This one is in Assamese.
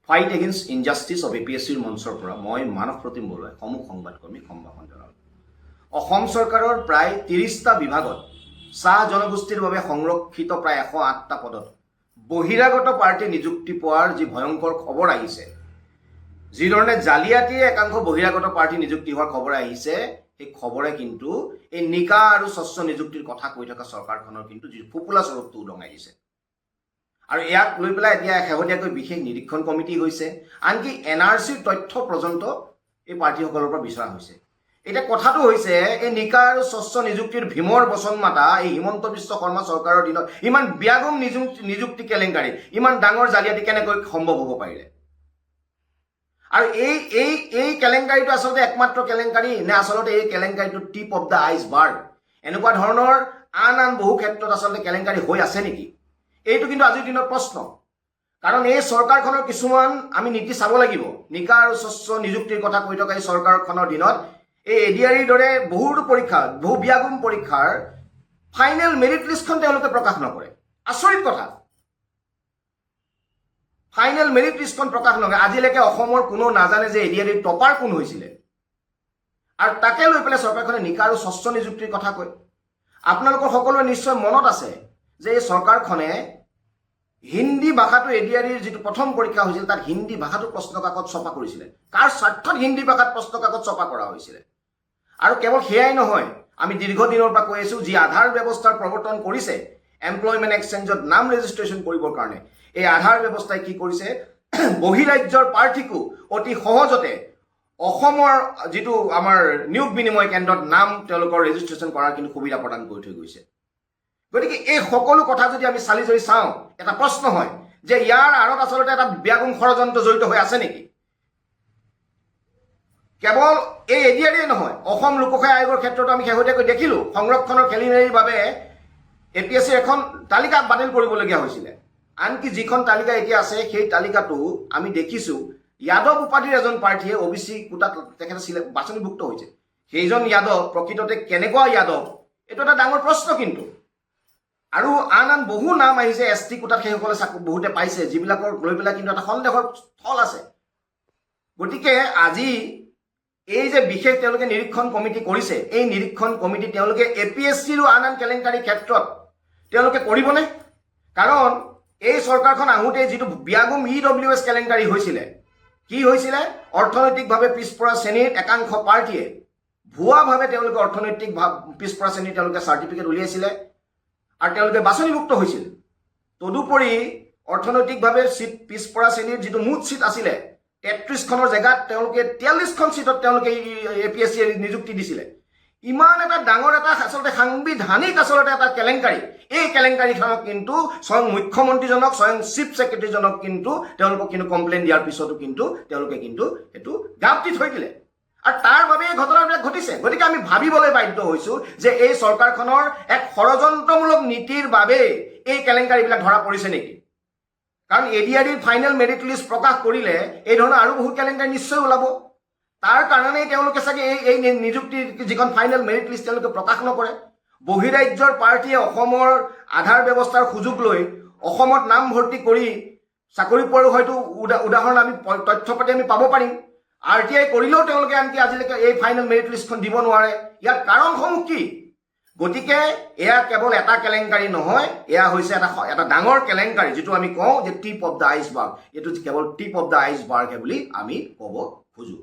ফাইট এগেইনষ্ট ইনজাষ্টিচ অফ APSCৰ মঞ্চৰ পৰা মই মানৱ প্ৰতিম বৰুৱাই সমূহ সংবাদকৰ্মী সম্ভাষণ জনালোঁ। অসম চৰকাৰৰ প্ৰায় 30টা বিভাগত চাহ জনগোষ্ঠীৰ বাবে সংৰক্ষিত প্ৰায় 108টা পদত বহিৰাগত পাৰ্টি নিযুক্তি পোৱাৰ যি ভয়ংকৰ খবৰ আহিছে, যিধৰণে জালিয়াতিৰে একাংশ বহিৰাগত পাৰ্টি নিযুক্তি হোৱাৰ খবৰ আহিছে, এই খবৰে কিন্তু এই নিকা আৰু স্বচ্ছ নিযুক্তিৰ কথা কৈ থকা চৰকাৰখনৰ কিন্তু যি ফুপুলা স্বৰূপটো উদঙাই দিছে। আৰু ইয়াক লৈ পেলাই এতিয়া শেহতীয়াকৈ বিশেষ নিৰীক্ষণ কমিটি হৈছে, আনকি NRCৰ তথ্য পৰ্যন্ত এই পাৰ্টিসকলৰ পৰা বিচৰা হৈছে। এতিয়া কথাটো হৈছে এই নিকা আৰু স্বচ্ছ নিযুক্তিৰ ভীমৰ বচন মাতা এই হিমন্ত বিশ্ব শৰ্মা চৰকাৰৰ দিনত ইমান ব্যাগম নিযুক্তি কেলেংকাৰী, ইমান ডাঙৰ জালিয়াতি কেনেকৈ সম্ভৱ হ'ব পাৰিলে? আৰু এই কেলেংকাৰীটো আচলতে একমাত্ৰ কেলেংকাৰী নে আচলতে এই কেলেংকাৰীটো টিপ অফ দ্য আইচবাৰ্গ? এনেকুৱা ধৰণৰ আন বহু ক্ষেত্ৰত আচলতে কেলেংকাৰী হৈ আছে নেকি? এইটো কিন্তু আজিৰ দিনৰ প্ৰশ্ন। কাৰণ এই চৰকাৰখনৰ কিছুমান আমি নীতি চাব লাগিব। নিকা আৰু স্বচ্ছ নিযুক্তিৰ কথা কৈ থকা এই চৰকাৰখনৰ দিনত এই ADREৰ দৰে বহুতো পৰীক্ষা, বহু ব্যাগম পৰীক্ষাৰ ফাইনেল মেৰিট লিষ্টখন তেওঁলোকে প্ৰকাশ নকৰে। আচৰিত কথা, ফাইনেল মেৰিট লিষ্টখন প্ৰকাশ নকৰে। আজিলৈকে অসমৰ কোনো নাজানে যে ADREৰ টপাৰ কোন হৈছিলে, আৰু তাকে লৈ পেলাই চৰকাৰখনে নিকা আৰু স্বচ্ছ নিযুক্তিৰ কথা কয়। আপোনালোকৰ সকলোৰে নিশ্চয় মনত আছে যে এই চৰকাৰখনে হিন্দী ভাষাটো ADREৰ যিটো প্ৰথম পৰীক্ষা হৈছিল তাত হিন্দী ভাষাটো প্ৰশ্ন কাকত ছপা কৰিছিলে। কাৰ স্বাৰ্থত হিন্দী ভাষাত প্ৰশ্ন কাকত ছপা কৰা হৈছিলে? আৰু কেৱল সেয়াই নহয়, আমি দীৰ্ঘদিনৰ পৰা কৈ আছো যি আধাৰ ব্যৱস্থাৰ প্ৰৱৰ্তন কৰিছে এমপ্লয়মেণ্ট এক্সচেঞ্জত নাম ৰেজিষ্ট্ৰেশ্যন কৰিবৰ কাৰণে, এই আধাৰ ব্যৱস্থাই কি কৰিছে, বহিৰাজ্যৰ প্ৰাৰ্থীকো অতি সহজতে অসমৰ যিটো আমাৰ নিয়োগ বিনিময় কেন্দ্ৰত নাম তেওঁলোকৰ ৰেজিষ্ট্ৰেশ্যন কৰাৰ কিন্তু সুবিধা প্ৰদান কৰি থৈ গৈছে। গতিকে এই সকলো কথা যদি আমি চালি জৰি চাওঁ, এটা প্ৰশ্ন হয় যে ইয়াৰ আঁৰত আচলতে এটা ব্যাগম ষড়যন্ত্ৰ জড়িত হৈ আছে নেকি? কেৱল এই ADRE নহয়, অসম লোকসেৱা আয়োগৰ ক্ষেত্ৰতো আমি শেহতীয়াকৈ দেখিলো সংৰক্ষণৰ খেলিমেলিৰ বাবে APSC এখন তালিকা বাতিল কৰিবলগীয়া হৈছিলে। আনকি যিখন তালিকা এতিয়া আছে সেই তালিকাটো আমি দেখিছো যাদৱ উপাধিৰ এজন প্ৰাৰ্থীয়ে OBC কোটাত তেখেতে বাছনিভুক্ত হৈছে। সেইজন যাদৱ প্ৰকৃততে কেনেকুৱা যাদৱ, এইটো এটা ডাঙৰ প্ৰশ্ন। কিন্তু আৰু আন বহু নাম আহিছে ST কোটাত, সেইসকলে বহুতে পাইছে, যিবিলাকৰ লৈ পেলাই কিন্তু এটা সন্দেহৰ থল আছে। গতিকে আজি এই যে বিশেষ তেওঁলোকে নিৰীক্ষণ কমিটি কৰিছে, এই নিৰীক্ষণ কমিটি তেওঁলোকে APSCৰ আন কেলেংকাৰী ক্ষেত্ৰত তেওঁলোকে কৰিবনে? কাৰণ এই চৰকাৰখন আহোঁতে যিটো ব্যাগম EWS কেলেংকাৰী হৈছিলে, কি হৈছিলে? অৰ্থনৈতিকভাৱে পিছপৰা শ্ৰেণীৰ একাংশ পাৰ্টীয়ে ভুৱাভাৱে তেওঁলোকে অৰ্থনৈতিক পিছপৰা শ্ৰেণীৰ তেওঁলোকে চাৰ্টিফিকেট উলিয়াইছিলে আৰু তেওঁলোকে বাছনিভুক্ত হৈছিল। তদুপৰি অৰ্থনৈতিকভাৱে পিছপৰা শ্ৰেণীৰ যিটো মুঠ চিট আছিলে 33খনৰ জেগাত তেওঁলোকে 43খন চিটত তেওঁলোকে APSC নিযুক্তি দিছিলে। ইমান এটা ডাঙৰ এটা আচলতে সাংবিধানিক আচলতে এটা কেলেংকাৰী, এই কেলেংকাৰীখনক কিন্তু স্বয়ং মুখ্যমন্ত্ৰীজনক, স্বয়ং চিফ ছেক্ৰেটাৰীজনক কিন্তু তেওঁলোকক কিন্তু কমপ্লেইন দিয়াৰ পিছতো কিন্তু তেওঁলোকে কিন্তু সেইটো গাপ দি থৈ দিলে। আৰু তাৰ বাবে এই ঘটনাবিলাক ঘটিছে। গতিকে আমি ভাবিবলৈ বাধ্য হৈছো যে এই চৰকাৰখনৰ এক ষড়যন্ত্ৰমূলক নীতিৰ বাবে এই কেলেংকাৰীবিলাক ধৰা পৰিছে নেকি? কাৰণ ADREৰ ফাইনেল মেৰিট লিষ্ট প্ৰকাশ কৰিলে এই ধৰণৰ আৰু বহু কেলেংকাৰী নিশ্চয় ওলাব। তাৰ কাৰণেই তেওঁলোকে চাগে এই নিযুক্তিৰ যিখন ফাইনেল মেৰিট লিষ্ট তেওঁলোকে প্ৰকাশ নকৰে। বহিৰাজ্যৰ পাৰ্টীয়ে অসমৰ আধাৰ ব্যৱস্থাৰ সুযোগ লৈ অসমত নাম ভৰ্তি কৰি চাকৰি পোৱাৰো হয়তো উদাহৰণ আমি তথ্য পাতি আমি পাব পাৰিম। RTI কৰিলেও তেওঁলোকে আনকি আজিলৈকে এই ফাইনেল মেৰিট লিষ্টখন দিব নোৱাৰে। ইয়াৰ কাৰণসমূহ কি? গতিকে এয়া কেৱল এটা কেলেংকাৰী নহয়, এয়া হৈছে এটা ডাঙৰ কেলেংকাৰী, যিটো আমি কওঁ যে টিপ অফ দ্য আইচবাৰ্গ। এইটো কেৱল টিপ অফ দ্য আইচবাৰ্গহে বুলি আমি ক'ব খোজো।